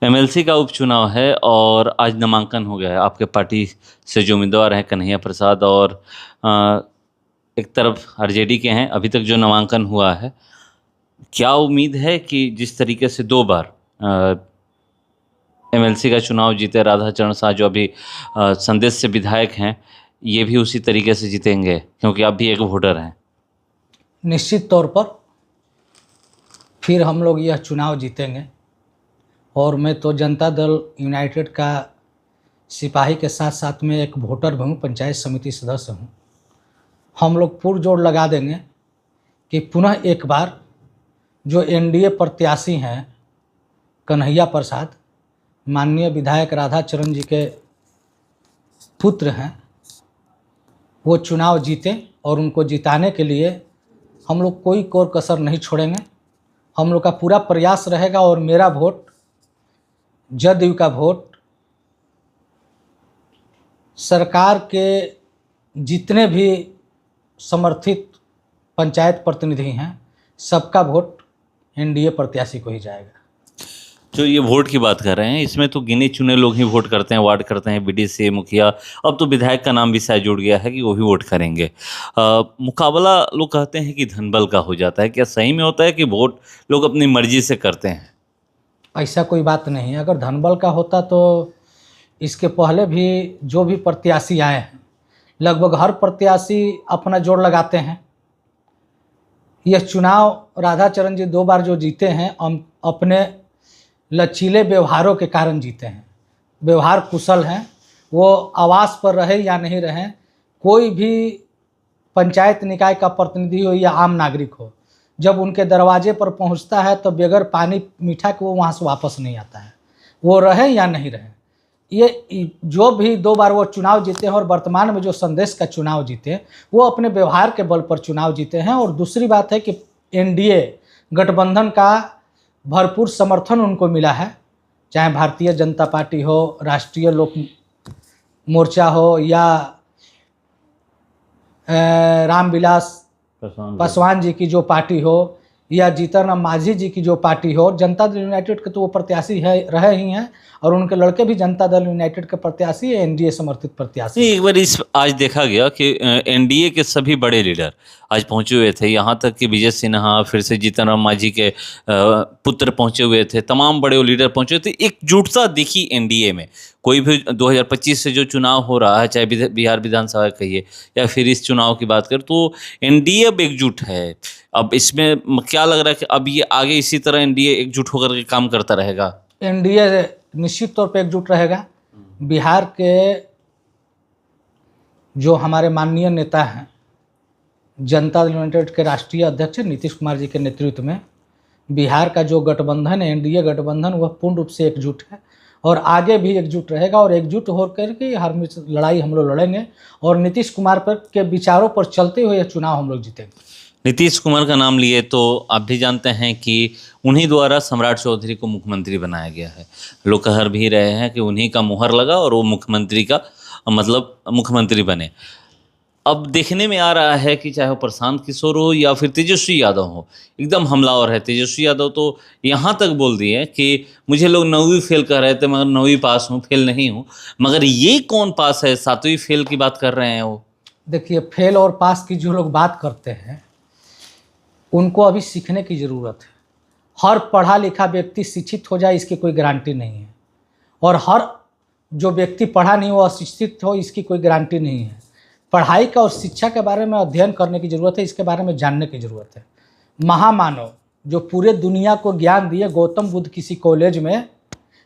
MLC का उपचुनाव है और आज नामांकन हो गया है। आपके पार्टी से जो उम्मीदवार हैं कन्हैया प्रसाद और एक तरफ आरजेडी के हैं, अभी तक जो नामांकन हुआ है, क्या उम्मीद है कि जिस तरीके से 2 बार एमएलसी का चुनाव जीते राधाचरण शाह जो अभी संदेश से विधायक हैं, ये भी उसी तरीके से जीतेंगे क्योंकि आप भी एक वोटर हैं? निश्चित तौर पर फिर हम लोग यह चुनाव जीतेंगे और मैं तो जनता दल यूनाइटेड का सिपाही के साथ साथ में एक वोटर भी हूँ, पंचायत समिति सदस्य हूँ। हम लोग पुरजोर लगा देंगे कि पुनः एक बार जो एनडीए प्रत्याशी हैं कन्हैया प्रसाद, माननीय विधायक राधाचरण जी के पुत्र हैं, वो चुनाव जीतें और उनको जिताने के लिए हम लोग कोई कोर कसर नहीं छोड़ेंगे। हम लोग का पूरा प्रयास रहेगा और मेरा वोट, जदयू का वोट, सरकार के जितने भी समर्थित पंचायत प्रतिनिधि हैं सबका वोट एनडीए प्रत्याशी को ही जाएगा। जो ये वोट की बात कर रहे हैं, इसमें तो गिने चुने लोग ही वोट करते हैं, वार्ड करते हैं, बीडीसी, मुखिया, अब तो विधायक का नाम भी शायद जुड़ गया है कि वो भी वोट करेंगे। मुकाबला लोग कहते हैं कि धनबल का हो जाता है, क्या सही में होता है कि वोट लोग अपनी मर्जी से करते हैं? ऐसा कोई बात नहीं है। अगर धनबल का होता तो इसके पहले भी जो भी प्रत्याशी आए हैं, लगभग हर प्रत्याशी अपना जोर लगाते हैं। यह चुनाव राधाचरण जी 2 बार जो जीते हैं, हम अपने लचीले व्यवहारों के कारण जीते हैं। व्यवहार कुशल हैं, वो आवास पर रहे या नहीं रहे, कोई भी पंचायत निकाय का प्रतिनिधि हो या आम नागरिक हो, जब उनके दरवाजे पर पहुंचता है तो बगैर पानी मीठा के वो वहाँ से वापस नहीं आता है, वो रहे या नहीं रहे। ये जो भी 2 बार वो चुनाव जीते हैं और वर्तमान में जो संदेश का चुनाव जीते हैं, वो अपने व्यवहार के बल पर चुनाव जीते हैं। और दूसरी बात है कि एनडीए गठबंधन का भरपूर समर्थन उनको मिला है, चाहे भारतीय जनता पार्टी हो, राष्ट्रीय लोक मोर्चा हो या रामविलास पासवान जी की जो पार्टी हो या जीतन राम मांझी जी की जो पार्टी हो। जनता दल यूनाइटेड के तो वो प्रत्याशी है, रहे ही हैं, और उनके लड़के भी जनता दल यूनाइटेड के प्रत्याशी है, एनडीए समर्थित प्रत्याशी। एक बार आज देखा गया कि एनडीए के सभी बड़े लीडर आज पहुंचे हुए थे, यहाँ तक कि विजय सिन्हा, फिर से जीतन राम मांझी के पुत्र पहुंचे हुए थे, तमाम बड़े लीडर पहुंचे थे। एकजुटता दिखी एनडीए में। कोई भी 2025 से जो चुनाव हो रहा है, चाहे बिहार विधानसभा कहिए या फिर इस चुनाव की बात करें, तो एनडीए अब एकजुट है। अब इसमें क्या लग रहा है कि अब ये आगे इसी तरह एनडीए एकजुट होकर के काम करता रहेगा? एनडीए निश्चित तौर पे एकजुट रहेगा। बिहार के जो हमारे माननीय नेता हैं, जनता दल यूनाइटेड के राष्ट्रीय अध्यक्ष नीतीश कुमार जी के नेतृत्व में बिहार का जो गठबंधन है, एनडीए गठबंधन, वह पूर्ण रूप से एकजुट है और आगे भी एकजुट रहेगा। और एकजुट होकर के हर लड़ाई हम लोग लड़ेंगे और नीतीश कुमार पर के विचारों पर चलते हुए यह चुनाव हम लोग जीतेंगे। नीतीश कुमार का नाम लिए तो आप भी जानते हैं कि उन्हीं द्वारा सम्राट चौधरी को मुख्यमंत्री बनाया गया है। लोग कह भी रहे हैं कि उन्हीं का मुहर लगा और वो मुख्यमंत्री का मतलब मुख्यमंत्री बने। अब देखने में आ रहा है कि चाहे वो प्रशांत किशोर हो या फिर तेजस्वी यादव हो, एकदम हमलावर है। तेजस्वी यादव तो यहाँ तक बोल दिए कि मुझे लोग 9वीं फेल कह रहे थे, मगर 9वीं पास हूँ, फेल नहीं हूँ। मगर ये कौन पास है? 7वीं फेल की बात कर रहे हैं वो। देखिए, फेल और पास की जो लोग बात करते हैं उनको अभी सीखने की ज़रूरत है। हर पढ़ा लिखा व्यक्ति शिक्षित हो जाए इसकी कोई गारंटी नहीं है, और हर जो व्यक्ति पढ़ा नहीं हो अशिक्षित हो इसकी कोई गारंटी नहीं है। पढ़ाई का और शिक्षा के बारे में अध्ययन करने की ज़रूरत है, इसके बारे में जानने की ज़रूरत है। महामानव जो पूरे दुनिया को ज्ञान दिए, गौतम बुद्ध किसी कॉलेज में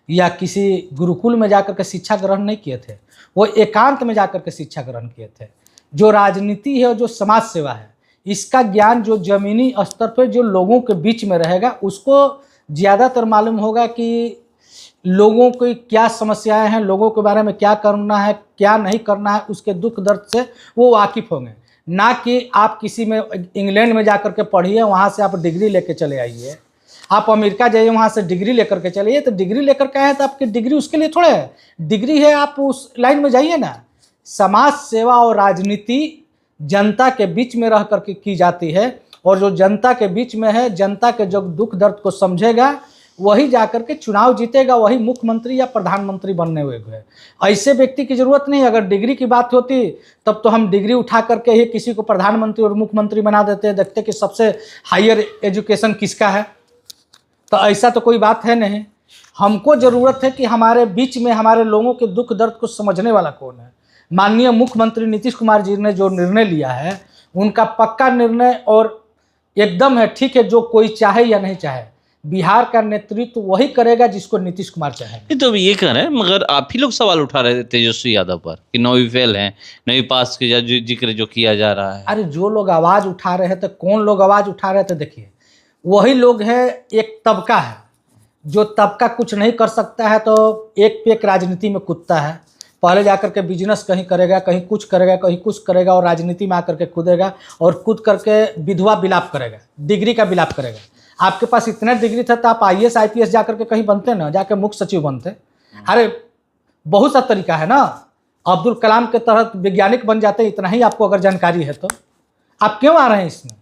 या किसी गुरुकुल में जाकर के शिक्षा ग्रहण नहीं किए थे, वो एकांत में जाकर के शिक्षा ग्रहण किए थे। जो राजनीति है और जो समाज सेवा है, इसका ज्ञान जो ज़मीनी स्तर पर जो लोगों के बीच में रहेगा उसको ज़्यादातर मालूम होगा कि लोगों की क्या समस्याएं हैं, लोगों के बारे में क्या करना है, क्या नहीं करना है, उसके दुख दर्द से वो वाकिफ़ होंगे। ना कि आप किसी में इंग्लैंड में जाकर के पढ़िए, वहाँ से आप डिग्री लेके चले आइए, आप अमेरिका जाइए, वहाँ से डिग्री लेकर के चलिए। तो डिग्री लेकर के आए तो आपकी डिग्री उसके लिए थोड़े है, डिग्री है आप उस लाइन में जाइए ना। समाज सेवा और राजनीति जनता के बीच में रह कर के की जाती है, और जो जनता के बीच में है, जनता के जो दुख दर्द को समझेगा वही जाकर के चुनाव जीतेगा, वही मुख्यमंत्री या प्रधानमंत्री बनने हुए है। ऐसे व्यक्ति की जरूरत नहीं। अगर डिग्री की बात होती तब तो हम डिग्री उठा करके ही किसी को प्रधानमंत्री और मुख्यमंत्री बना देते, देखते कि सबसे हायर एजुकेशन किसका है। तो ऐसा तो कोई बात है नहीं। हमको ज़रूरत है कि हमारे बीच में हमारे लोगों के दुख दर्द को समझने वाला कौन है। माननीय मुख्यमंत्री नीतीश कुमार जी ने जो निर्णय लिया है, उनका पक्का निर्णय और एकदम है, ठीक है, जो कोई चाहे या नहीं चाहे, बिहार का नेतृत्व वही करेगा जिसको नीतीश कुमार चाहे। ये तो अभी ये कह रहे हैं, मगर आप ही लोग सवाल उठा रहे थे तेजस्वी यादव पर कि 9वीं फेल हैं, 9वीं पास के जिक्र जो किया जा रहा है। अरे जो लोग आवाज़ उठा रहे थे, कौन लोग आवाज़ उठा रहे थे, देखिए वही लोग हैं। एक तबका है, जो तबका कुछ नहीं कर सकता है तो एक पे एक राजनीति में कूदता है। पहले जाकर के बिजनेस कहीं करेगा, कहीं कुछ करेगा, कहीं कुछ करेगा, और राजनीति में आकर के कूदेगा और कूद करके विधवा विलाप करेगा, डिग्री का विलाप करेगा। आपके पास इतना डिग्री था तो आप IAS IPS जाकर के कहीं बनते ना, जाके मुख्य सचिव बनते। अरे बहुत सा तरीका है ना, अब्दुल कलाम के तहत वैज्ञानिक बन जाते। इतना ही आपको अगर जानकारी है तो आप क्यों आ रहे हैं इसमें?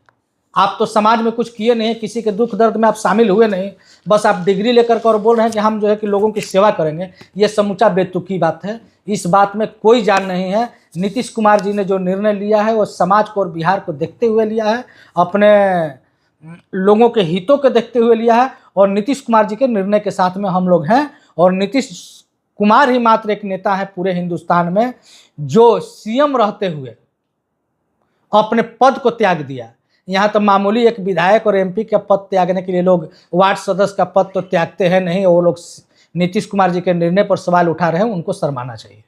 आप तो समाज में कुछ किए नहीं, किसी के दुख दर्द में आप शामिल हुए नहीं, बस आप डिग्री लेकर के और बोल रहे हैं कि हम जो है कि लोगों की सेवा करेंगे। ये समूचा बेतुकी बात है। इस बात में कोई जान नहीं है। नीतीश कुमार जी ने जो निर्णय लिया है वो समाज को और बिहार को देखते हुए लिया है, अपने लोगों के हितों को देखते हुए लिया है। और नीतीश कुमार जी के निर्णय के साथ में हम लोग हैं। और नीतीश कुमार ही मात्र एक नेता है पूरे हिंदुस्तान में जो CM रहते हुए अपने पद को त्याग दिया। यहाँ तो मामूली एक विधायक और MP का पद त्यागने के लिए लोग वार्ड सदस्य का पद तो त्यागते हैं नहीं। वो लोग नीतीश कुमार जी के निर्णय पर सवाल उठा रहे हैं, उनको शर्माना चाहिए।